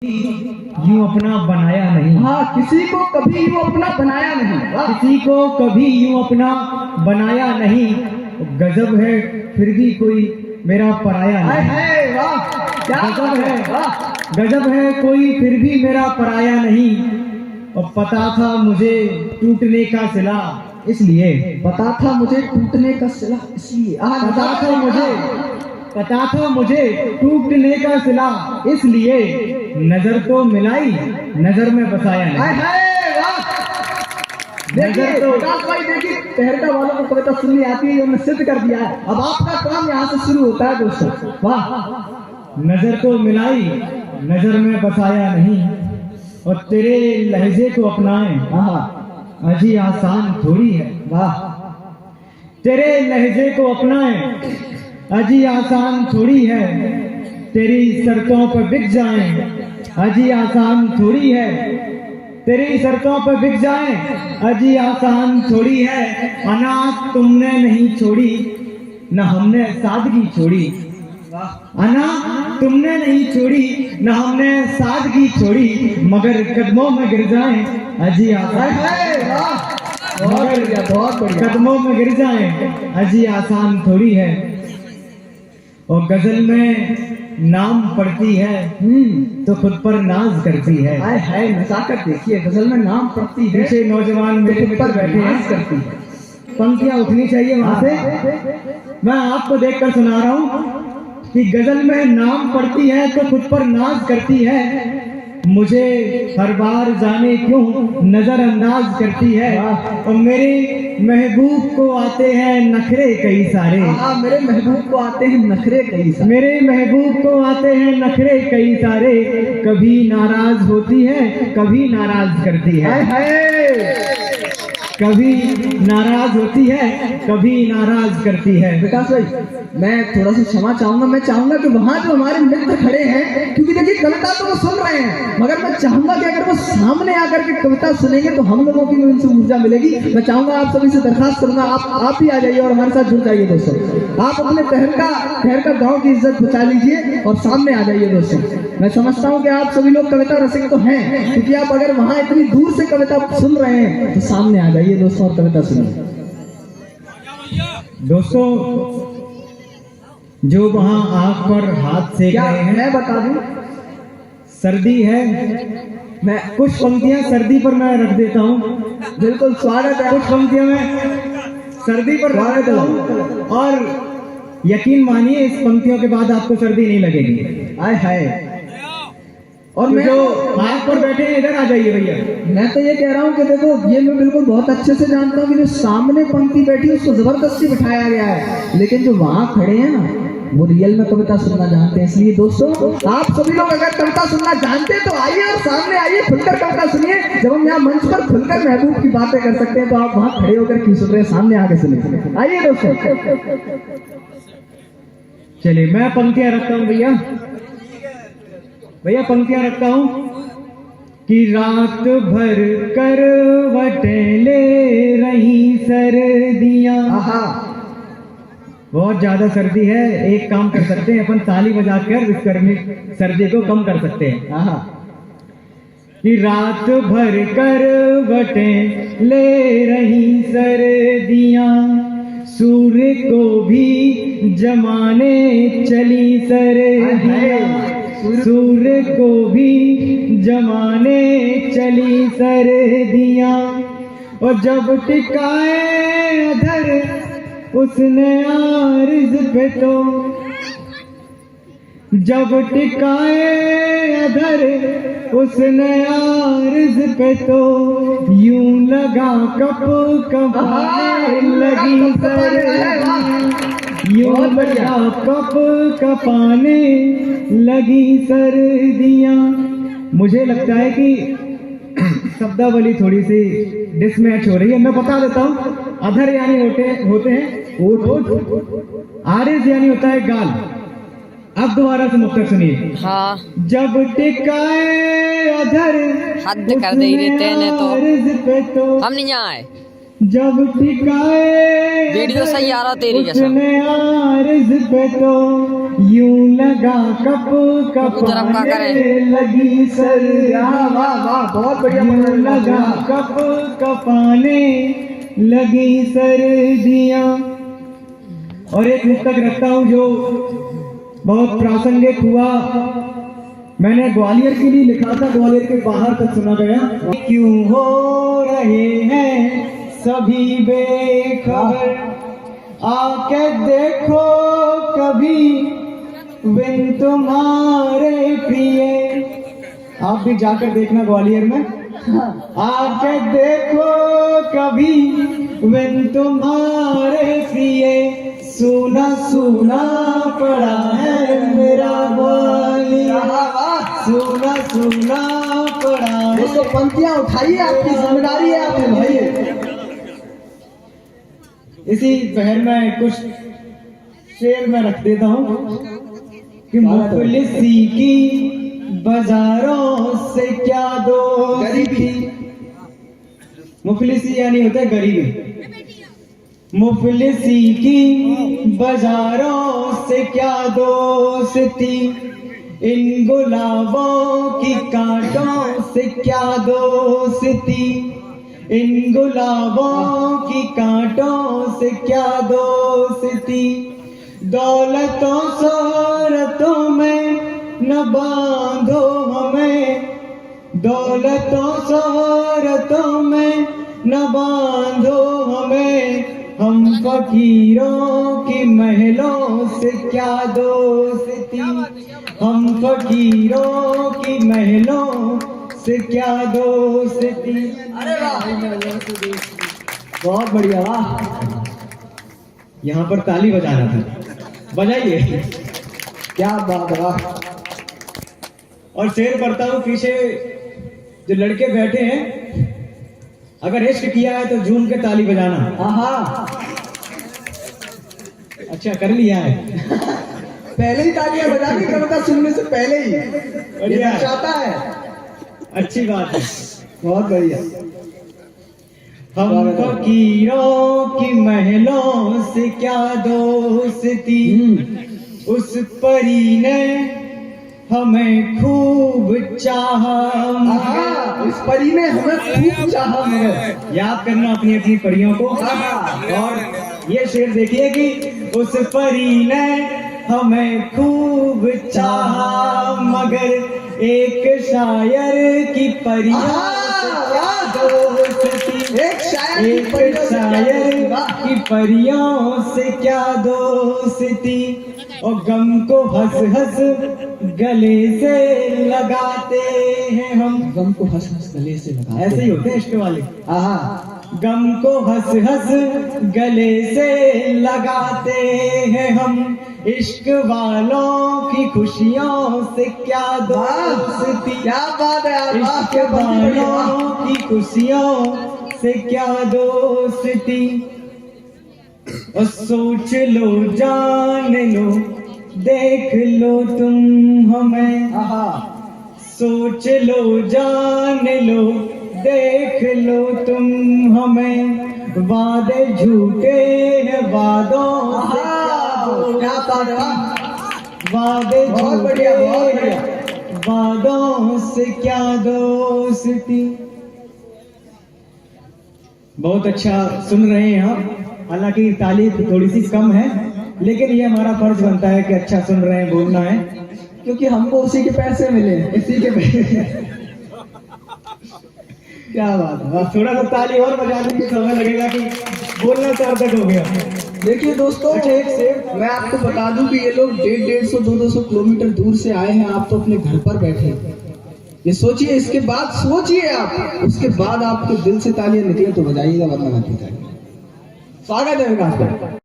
यूं अपना बनाया नहीं। हाँ, किसी को कभी यूं अपना बनाया नहीं। किसी को कभी यूं अपना बनाया नहीं। गजब है फिर भी कोई मेरा पराया नहीं। वाह, क्या गजब है, वाह। गजब है कोई फिर भी मेरा पराया नहीं। और पता था मुझे टूटने का सिला इसलिए। पता था मुझे टूटने का सिला इसलिए। पता था मुझे टूटने का सिला इसलिए। नजर तो मिलाई नजर में बसाया नहीं। देखिए प्रकाश भाई, देखिए तहरका वालों को कविता सुननी आती है, हमने सिद्ध कर दिया है। अब आपका काम यहाँ से शुरू होता है दोस्तों। वाह। नजर तो मिलाई नजर में बसाया नहीं। और तेरे लहजे को अपनाए अजी आसान थोड़ी है। वाह। तेरे लहजे को अपनाए अजी आसान थोड़ी है। तेरी शर्तों पर बिक जाए अजी आसान थोड़ी है। तेरी शर्तों पर बिक जाए अजी आसान थोड़ी है। अनाथ तुमने नहीं छोड़ी न हमने सादगी छोड़ी। अना तुमने नहीं छोड़ी न हमने सादगी छोड़ी। मगर कदमों में गिर जाए अजी आसान। बहुत बढ़िया। कदमों में गिर जाए अजी आसान थोड़ी है। और गजल में नाम पढ़ती है तो खुद पर नाज करती है। है नजाकत देखिए, गजल में नाम पढ़ती है, पीछे नौजवान मेरे पर बैठे हैं करती है। पंक्तियां उठनी चाहिए वहां से। मैं आपको देखकर सुना रहा हूँ कि गजल में नाम पढ़ती है तो खुद पर नाज करती है। मुझे हर बार जाने क्यों नजरअंदाज करती है। और मेरे महबूब को आते हैं नखरे कई सारे। मेरे महबूब को आते हैं नखरे कई सारे। मेरे महबूब को आते हैं नखरे कई सारे। कभी नाराज होती है कभी नाराज करती है। कभी नाराज होती है कभी नाराज करती है। विकास भाई, मैं थोड़ा सा क्षमा चाहूंगा। मैं चाहूंगा कि वहां जो हमारे मित्र खड़े हैं, क्योंकि देखिए कविता तो वो सुन रहे हैं, मगर मैं चाहूंगा कि अगर वो सामने आकर के कविता सुनेंगे तो हम लोगों की भी उनसे ऊर्जा मिलेगी। मैं चाहूंगा आप सभी से दरखास्त करूंगा, आप ही आ जाइए और हमारे साथ जुड़ जाइए दोस्तों। आप अपने तहरका गाँव की इज्जत बचा लीजिए और सामने आ जाइए दोस्तों। मैं समझता हूँ कि आप सभी लोग कविता रसिक तो हैं, क्योंकि आप अगर वहां इतनी दूर से कविता सुन रहे हैं तो सामने आ जाइए दोस्तों और कविता सुनिए। दोस्तों, जो वहां आग पर हाथ सेक रहे हैं, मैं बता दूं, सर्दी है। मैं कुछ पंक्तियां सर्दी पर मैं रख देता हूँ। बिल्कुल स्वागत है। कुछ पंक्तियां मैं सर्दी पर रख देता हूँ और यकीन मानिए इस पंक्तियों के बाद आपको सर्दी नहीं लगेगी। आय हाय। और तो मैं जो आग पर बैठे हैं इधर आ जाइए भैया। मैं तो ये कह रहा हूँ कि देखो, ये मैं बिल्कुल बहुत अच्छे से जानता हूँ कि जो सामने पंक्ति बैठी है उसको जबरदस्ती बिठाया गया है, लेकिन जो वहां खड़े हैं ना वो रियल में कविता सुनना जानते हैं। इसलिए दोस्तों, आप सभी लोग अगर कविता सुनना जानते हैं तो आइए और सामने आइए, खुलकर कविता सुनिए। जब हम यहाँ मंच पर खुलकर महबूब की बातें कर सकते हैं तो आप वहां खड़े होकर क्यों सुन रहे हैं? सामने आके सुनिए। आइए दोस्तों। चलिए मैं पंक्तियां रखता हूँ भैया पंक्तियां रखता हूँ कि रात भर करवटें ले रही सर्दियां। बहुत ज्यादा सर्दी है। एक काम कर सकते हैं अपन, ताली बजाकर इस गर्मी सर्दी को कम कर सकते हैं। कि रात भर करवटें ले रही सर्दियां। सूर्य को भी जमाने चली सर्दियां। सूर्य को भी जमाने चली सर्दियां। और जब टिकाए अधर उसने आर्ज पे तो, जब टिकाए अधर उसने आर्ज पे तो यूं लगा कप कपाने लगी सर्दियां। यूं लगा कप कपाने लगी सर्दियां। मुझे लगता है कि शब्दावली थोड़ी सी डिसमैच हो रही है। मैं बता देता हूँ। अधर यानी होते हैं ओठ, आरिज यानी होता है गाल। अब दोबारा से मुक्तक सुनिए। हाँ, जब टिकाए अधर हद कर दे रहे तेने तो हम नहीं आए। जब टिकाए वीडियो सही आ रहा तेरी कैसा उसने आरिज़ पे तो यूं लगा कप तरफ का करे। कपाने लगी सर्दियाँ। वाह वाह बहुत बढ़िया यूं बना लगा लगा कप कपाने लगी सर्दियाँ। और एक मुक्तक रखता हूँ जो बहुत प्रासंगिक हुआ, मैंने ग्वालियर के लिए लिखा था, ग्वालियर के बाहर तक सुना गया। क्यों हो रहे हैं सभी बेखबर, आके देखो कभी बिन तुम्हारे प्रिय। आप भी जाकर देखना ग्वालियर में, आके देखो कभी बिन तुम्हारे प्रिय। सुना सुना पड़ा है मेरा ग्वालियर, सुना सुना पड़ा है। दोस्तों पंक्तियां उठाइए, आपकी जिम्मेदारी है आपके भाई। इसी पहर में कुछ शेर में रख देता हूँ कि मुफलिसी की बाजारों से क्या दोस्ती। मुफलिसी यानी होता है गरीबी। मुफलिसी की बाजारों से क्या दोस्ती, इन गुलाबों की कांटों से क्या दोस्ती, इन गुलाबों की कांटों से क्या दोस्ती। दौलतों शोहरतों में न बांधो हमें, दौलतों शोहरतों में न बांधो हमें। हम फकीरों की महलों से क्या दोस्ती, हम फकीरों की महलों से क्या दोस्ती। अरे वाह बहुत बढ़िया, वाह यहाँ पर ताली बजाना था, बजाइए। क्या बात है, वाह। और शेर पढ़ता हूँ, पीछे जो लड़के बैठे हैं, अगर इश्क किया है तो झूम के ताली बजाना। हाँ अच्छा कर लिया है। पहले ही तालियां बजा के कविता सुनने से पहले ही बढ़िया है। चाहता है, अच्छी बात है, बहुत बढ़िया। हम फकीरों की महलों से क्या दोस्ती, उस परी ने हमें खूब चाहा मगर, इस परी ने हमें खूब चाहा मगर। याद करना अपनी अपनी परियों को। और ये शेर देखिए कि उस परी ने हमें खूब चाहा मगर एक शायर की परियों से क्या दोस्ती, एक शायर एक शायर की परियों से क्या दोस्ती। और गम को हंस हंस गले से लगाते हैं हम, गम को हंस हंस गले से लगा, ऐसे ही होते हैं इश्क वाले। हाँ गम को हंस हंस गले से लगाते हैं हम, इश्क वालों की खुशियों से क्या दोस्ती, क्या बात है, इश्क वालों की खुशियों से क्या दोस्ती। और सोच लो जान लो देख लो तुम हमें, सोच लो जान लो देख लो तुम हमें। वादे झूठे हैं वादों से क्या दोस्ती, वादे झूठे हैं वादों से क्या दोस्ती। बहुत अच्छा सुन रहे हैं आप, हालांकि तारीफ थोड़ी सी कम है, लेकिन ये हमारा फर्ज बनता है कि अच्छा सुन रहे हैं, बोलना है, क्योंकि हमको उसी के पैसे मिले, इसी के क्या बात है। अब थोड़ा सा ताली और बजाने में समय लगेगा कि बोलना सार्थक हो गया। देखिए दोस्तों, अच्छा एक शेर मैं आपको बता दूं कि ये लोग 150-200 किलोमीटर दूर से आए हैं, आप तो अपने घर पर बैठे हैं। ये सोचिए, इसके बाद सोचिए आप, उसके बाद आपके दिल से तालियां निकले तो बजाइएगा, वरना मत बजाइए। स्वागत है विकास।